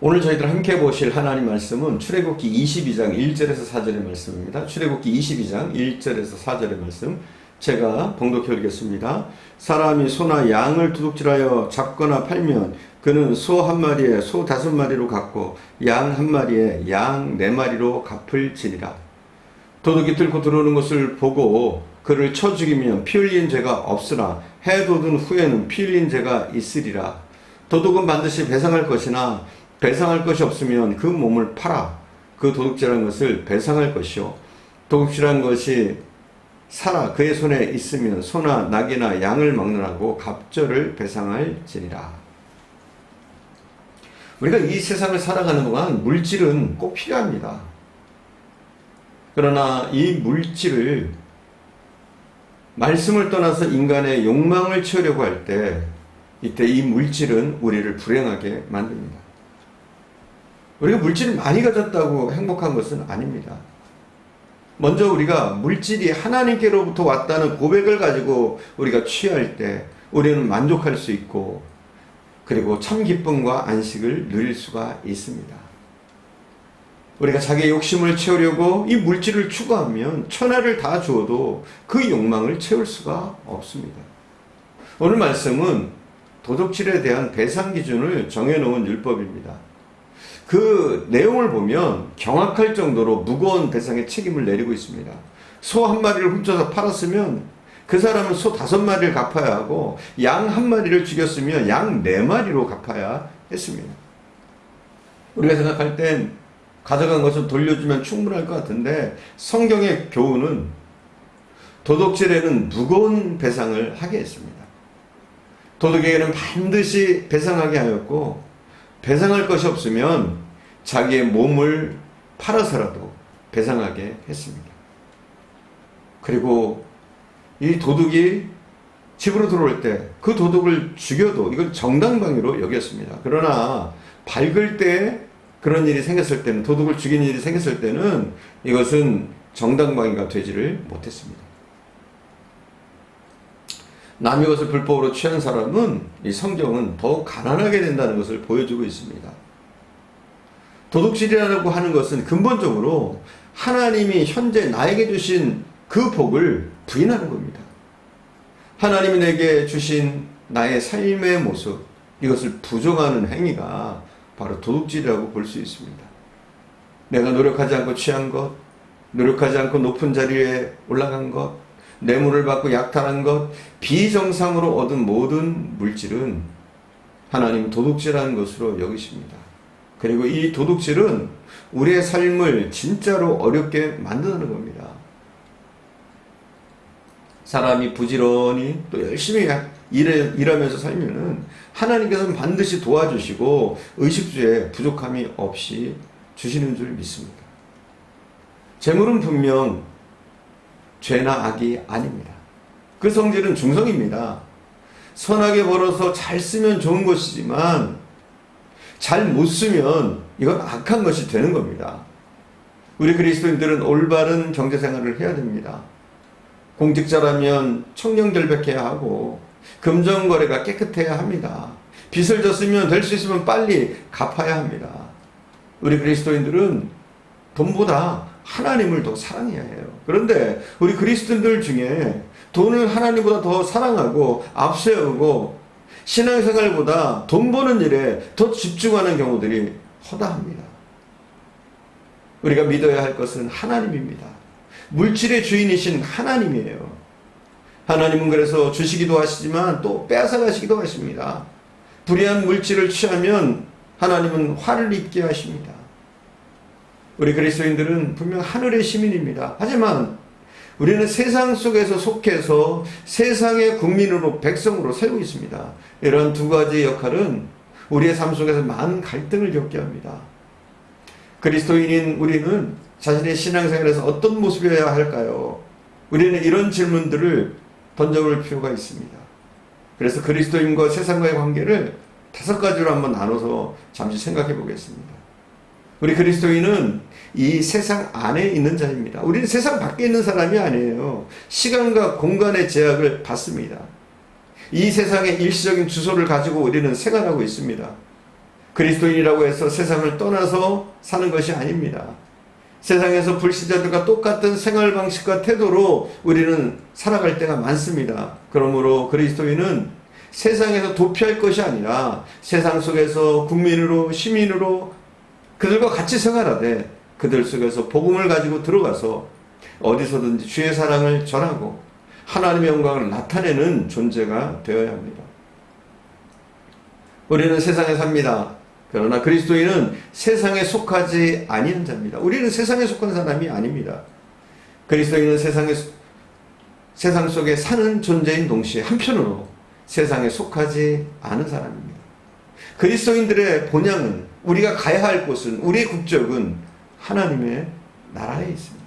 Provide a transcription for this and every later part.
오늘 저희들 함께 보실 하나님 말씀은 출애굽기 22장 1절에서 4절의 말씀입니다. 출애굽기 22장 1절에서 4절의 말씀 제가 봉독해 드리겠습니다. 사람이 소나 양을 도둑질하여 잡거나 팔면 그는 소 한 마리에 소 5마리로 갚고 양 한 마리에 양 4마리로 갚을지니라. 도둑이 뚫고 들어오는 것을 보고 그를 쳐 죽이면 피 흘린 죄가 없으나 해 돋은 후에는 피 흘린 죄가 있으리라. 도둑은 반드시 배상할 것이나 배상할 것이 없으면 그 몸을 팔아 그 도둑질한 것을 배상할 것이요 도둑질한 것이 살아 그의 손에 있으면 소나 낙이나 양을 막론하고 갑절을 배상할지니라. 우리가 이 세상을 살아가는 동안 물질은 꼭 필요합니다. 그러나 이 물질을 말씀을 떠나서 인간의 욕망을 채우려고 할 때 이때 이 물질은 우리를 불행하게 만듭니다. 우리가 물질을 많이 가졌다고 행복한 것은 아닙니다. 먼저 우리가 물질이 하나님께로부터 왔다는 고백을 가지고 우리가 취할 때 우리는 만족할 수 있고 그리고 참 기쁨과 안식을 누릴 수가 있습니다. 우리가 자기의 욕심을 채우려고 이 물질을 추구하면 천하를 다 주어도 그 욕망을 채울 수가 없습니다. 오늘 말씀은 도둑질에 대한 배상 기준을 정해놓은 율법입니다. 그 내용을 보면 경악할 정도로 무거운 배상의 책임을 내리고 있습니다. 소 한 마리를 훔쳐서 팔았으면 그 사람은 소 5마리를 갚아야 하고 양 한 마리를 죽였으면 양 4마리로 갚아야 했습니다. 우리가 생각할 땐 가져간 것을 돌려주면 충분할 것 같은데 성경의 교훈은 도둑질에는 무거운 배상을 하게 했습니다. 도둑에게는 반드시 배상하게 하였고 배상할 것이 없으면 자기의 몸을 팔아서라도 배상하게 했습니다. 그리고 이 도둑이 집으로 들어올 때 그 도둑을 죽여도 이건 정당방위로 여겼습니다. 그러나 밝을 때 그런 일이 생겼을 때는 도둑을 죽이는 일이 생겼을 때는 이것은 정당방위가 되지를 못했습니다. 남의 것을 불법으로 취한 사람은 이 성경은 더욱 가난하게 된다는 것을 보여주고 있습니다. 도둑질이라고 하는 것은 근본적으로 하나님이 현재 나에게 주신 그 복을 부인하는 겁니다. 하나님이 내게 주신 나의 삶의 모습, 이것을 부정하는 행위가 바로 도둑질이라고 볼 수 있습니다. 내가 노력하지 않고 취한 것, 노력하지 않고 높은 자리에 올라간 것, 뇌물을 받고 약탈한 것, 비정상으로 얻은 모든 물질은 하나님 도둑질하는 것으로 여기십니다. 그리고 이 도둑질은 우리의 삶을 진짜로 어렵게 만드는 겁니다. 사람이 부지런히 또 열심히 일하면서 살면은 하나님께서는 반드시 도와주시고 의식주에 부족함이 없이 주시는 줄 믿습니다. 재물은 분명 죄나 악이 아닙니다. 그 성질은 중성입니다. 선하게 벌어서 잘 쓰면 좋은 것이지만 잘 못 쓰면 이건 악한 것이 되는 겁니다. 우리 그리스도인들은 올바른 경제생활을 해야 됩니다. 공직자라면 청렴결백해야 하고 금전거래가 깨끗해야 합니다. 빚을 졌으면 될 수 있으면 빨리 갚아야 합니다. 우리 그리스도인들은 돈보다 하나님을 더 사랑해야 해요. 그런데 우리 그리스도인들 중에 돈을 하나님보다 더 사랑하고 앞세우고 신앙생활보다 돈 버는 일에 더 집중하는 경우들이 허다합니다. 우리가 믿어야 할 것은 하나님입니다. 물질의 주인이신 하나님이에요. 하나님은 그래서 주시기도 하시지만 또 빼앗아가시기도 하십니다. 불의한 물질을 취하면 하나님은 화를 입게 하십니다. 우리 그리스도인들은 분명 하늘의 시민입니다. 하지만 우리는 세상 속에서 속해서 세상의 국민으로 백성으로 살고 있습니다. 이런 두 가지 역할은 우리의 삶 속에서 많은 갈등을 겪게 합니다. 그리스도인인 우리는 자신의 신앙생활에서 어떤 모습이어야 할까요? 우리는 이런 질문들을 던져볼 필요가 있습니다. 그래서 그리스도인과 세상과의 관계를 5가지로 한번 나눠서 잠시 생각해 보겠습니다. 우리 그리스도인은 이 세상 안에 있는 자입니다. 우리는 세상 밖에 있는 사람이 아니에요. 시간과 공간의 제약을 받습니다. 이 세상의 일시적인 주소를 가지고 우리는 생활하고 있습니다. 그리스도인이라고 해서 세상을 떠나서 사는 것이 아닙니다. 세상에서 불신자들과 똑같은 생활 방식과 태도로 우리는 살아갈 때가 많습니다. 그러므로 그리스도인은 세상에서 도피할 것이 아니라 세상 속에서 국민으로, 시민으로 그들과 같이 생활하되 그들 속에서 복음을 가지고 들어가서 어디서든지 주의 사랑을 전하고 하나님의 영광을 나타내는 존재가 되어야 합니다. 우리는 세상에 삽니다. 그러나 그리스도인은 세상에 속하지 아니한 자입니다. 우리는 세상에 속한 사람이 아닙니다. 그리스도인은 세상 속에 사는 존재인 동시에 한편으로 세상에 속하지 않은 사람입니다. 그리스도인들의 본향은, 우리가 가야 할 곳은, 우리의 국적은 하나님의 나라에 있습니다.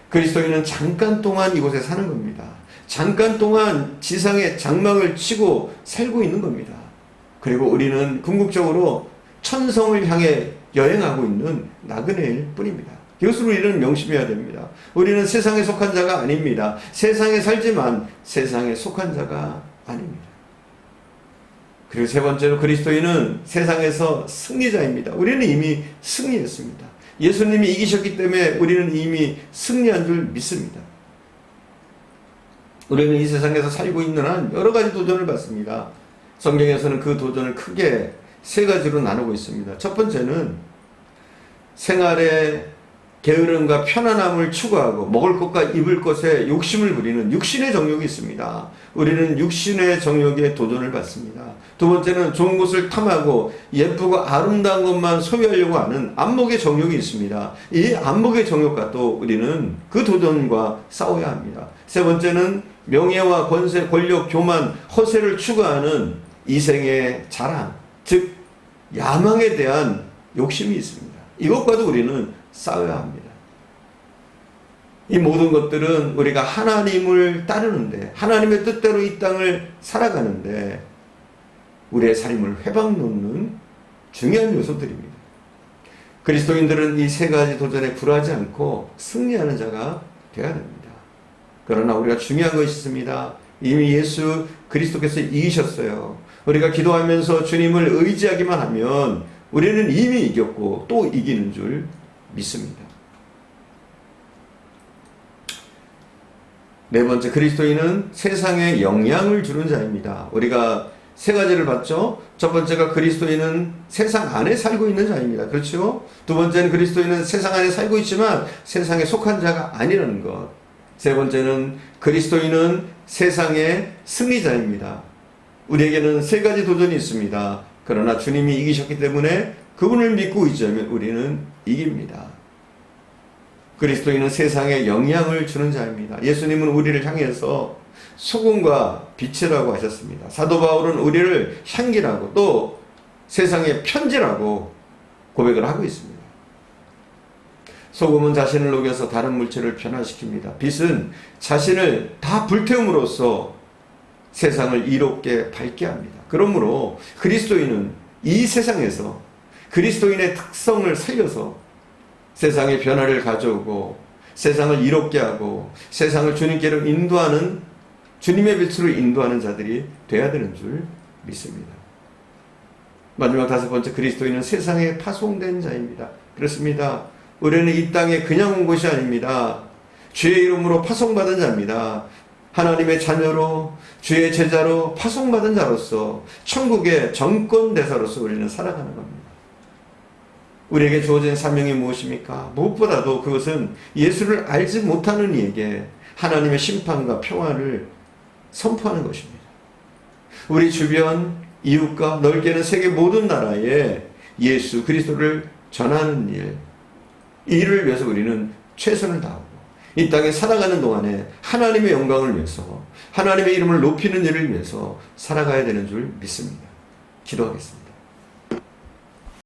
그리스도인은 잠깐 동안 이곳에 사는 겁니다. 잠깐 동안 지상의 장막을 치고 살고 있는 겁니다. 그리고 우리는 궁극적으로 천성을 향해 여행하고 있는 나그네일 뿐입니다. 이것을 우리는 명심해야 됩니다. 우리는 세상에 속한 자가 아닙니다. 세상에 살지만 세상에 속한 자가 아닙니다. 그리고 세 번째로 그리스도인은 세상에서 승리자입니다. 우리는 이미 승리했습니다. 예수님이 이기셨기 때문에 우리는 이미 승리한 줄 믿습니다. 우리는 이 세상에서 살고 있는 한 여러 가지 도전을 받습니다. 성경에서는 그 도전을 크게 세 가지로 나누고 있습니다. 첫 번째는 생활의 게으름과 편안함을 추구하고 먹을 것과 입을 것에 욕심을 부리는 육신의 정욕이 있습니다. 우리는 육신의 정욕에 도전을 받습니다. 두 번째는 좋은 것을 탐하고 예쁘고 아름다운 것만 소유하려고 하는 안목의 정욕이 있습니다. 이 안목의 정욕과 또 우리는 그 도전과 싸워야 합니다. 세 번째는 명예와 권세, 권력, 교만, 허세를 추구하는 이생의 자랑, 즉 야망에 대한 욕심이 있습니다. 이것과도 우리는 싸워야 합니다. 이 모든 것들은 우리가 하나님을 따르는데, 하나님의 뜻대로 이 땅을 살아가는데 우리의 삶을 회방놓는 중요한 요소들입니다. 그리스도인들은 이 세 가지 도전에 굴하지 않고 승리하는 자가 되어야 됩니다. 그러나 우리가 중요한 것이 있습니다. 이미 예수 그리스도께서 이기셨어요. 우리가 기도하면서 주님을 의지하기만 하면 우리는 이미 이겼고 또 이기는 줄 믿습니다. 네 번째, 그리스도인은 세상에 영향을 주는 자입니다. 우리가 세 가지를 봤죠. 첫 번째가 그리스도인은 세상 안에 살고 있는 자입니다. 그렇죠? 두 번째는 그리스도인은 세상 안에 살고 있지만 세상에 속한 자가 아니라는 것. 세 번째는 그리스도인은 세상의 승리자입니다. 우리에게는 세 가지 도전이 있습니다. 그러나 주님이 이기셨기 때문에 그분을 믿고 의지하면 우리는 이깁니다. 그리스도인은 세상에 영향을 주는 자입니다. 예수님은 우리를 향해서 소금과 빛이라고 하셨습니다. 사도 바울은 우리를 향기라고 또 세상의 편지라고 고백을 하고 있습니다. 소금은 자신을 녹여서 다른 물질을 변화시킵니다. 빛은 자신을 다 불태움으로써 세상을 이롭게 밝게 합니다. 그러므로 그리스도인은 이 세상에서 그리스도인의 특성을 살려서 세상의 변화를 가져오고 세상을 이롭게 하고 세상을 주님께로 인도하는, 주님의 빛으로 인도하는 자들이 되어야 되는 줄 믿습니다. 마지막 다섯 번째, 그리스도인은 세상에 파송된 자입니다. 그렇습니다. 우리는 이 땅에 그냥 온 것이 아닙니다. 주의 이름으로 파송받은 자입니다. 하나님의 자녀로, 주의 제자로 파송받은 자로서 천국의 정권대사로서 우리는 살아가는 겁니다. 우리에게 주어진 사명이 무엇입니까? 무엇보다도 그것은 예수를 알지 못하는 이에게 하나님의 심판과 평화를 선포하는 것입니다. 우리 주변 이웃과 넓게는 세계 모든 나라에 예수 그리스도를 전하는 일, 이 일을 위해서 우리는 최선을 다하고 이 땅에 살아가는 동안에 하나님의 영광을 위해서, 하나님의 이름을 높이는 일을 위해서 살아가야 되는 줄 믿습니다. 기도하겠습니다.